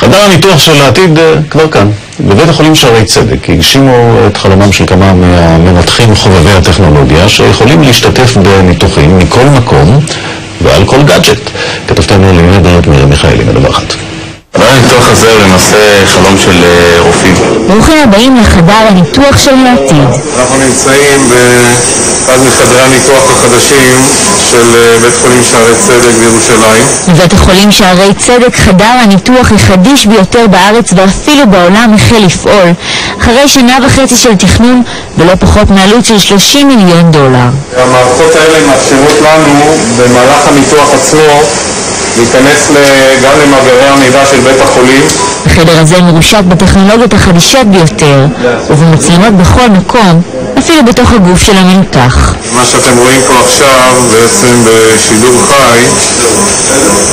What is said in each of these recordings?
חדר הניתוח של העתיד כבר כאן. בבית החולים שערי צדק הגשימו את חלומם של כמה מהמנתחים חובבי הטכנולוגיה שיכולים להשתתף בניתוחים מכל מקום ועל כל גאדג'ט. כתבתנו לענייני בריאות מירי מיכאלי מדווחת. חדר הניתוח הזה הוא למעשה חלום של רופאים. ברוכים הבאים לחדר הניתוח של העתיד. אנחנו נמצאים באחד מחדרי הניתוח החדשים של בית חולים שערי צדק בירושלים. בבית החולים שערי צדק חדר הניתוח החדיש ביותר בארץ ואפילו בעולם החל לפעול אחרי 1.5 שנה של תכנון ולא פחות מעלות של $30 מיליון. המערכות האלה מאפשרות לנו במהלך הניתוח עצמו להיכנס גם למאגרי המידע של בית החולים. החדר הזה מרושת בטכנולוגיות החדישות ביותר ובמצלמות בכל מקום, אפילו בתוך הגוף של המנותח. מה שאתם רואים פה עכשיו בעצם בשידור חי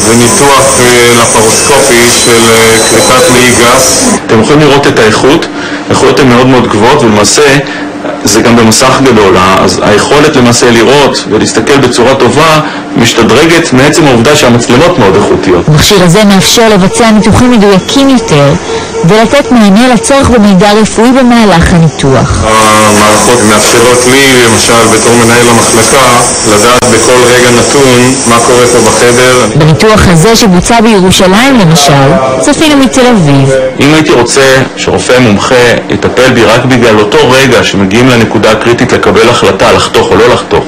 זה ניתוח לפרוסקופי של כריתת מעי גס. אתם יכולים לראות את האיכות, האיכויות הן מאוד מאוד גבוהות ולמעשה זה גם במסך גדול, אז היכולת למעשה לראות ולהסתכל בצורה טובה משתדרגת מעצם העובדה שהמצלמות מאוד איכותיות. המכשיר הזה מאפשר לבצע ניתוחים מדויקים יותר ולתת מענה לצורך במידע רפואי במהלך הניתוח. המערכות מאפשרות לי, למשל בתור מנהל המחלקה, לדעת בכל רגע נתון מה קורה פה בחדר. בניתוח הזה שבוצע בירושלים למשל, צפינו מתל אביב. אם הייתי רוצה שרופא מומחה יטפל בי רק בגלל אותו רגע שמגיעים לנקודה הקריטית לקבל החלטה לחתוך או לא לחתוך,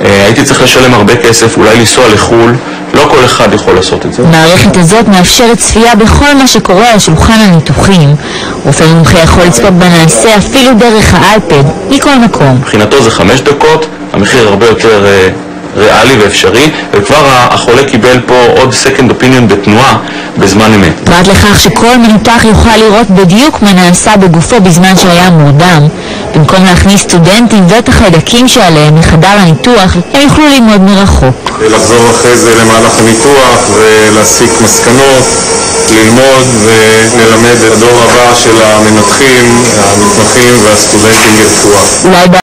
הייתי צריך לשלם הרבה כסף, אולי לנסוע לחול, לא כל אחד יכול לעשות את זה. המערכת הזאת מאפשרת צפייה בכל מה שקורה על שולחן הניתוחים. רופא מומחה יכול לצפות בנעשה אפילו דרך האייפד, מכל מקום. מבחינתו זה 5 דקות, המחיר הרבה יותר ריאלי ואפשרי, וכבר החולה קיבל פה עוד second opinion בתנועה בזמן אמת. פרט לכך שכל מנותח יוכל לראות בדיוק מה נעשה בגופו בזמן שהיה מורדם. במקום להכניס סטודנטים ואת החיידקים שעליהם מחדר הניתוח, הם יוכלו ללמוד מרחוק. לחזור אחרי זה למהלך הניתוח ולהסיק מסקנות, ללמוד וללמד את הדור הבא של המנתחים, המתמחים והסטודנטים ברפואה. אולי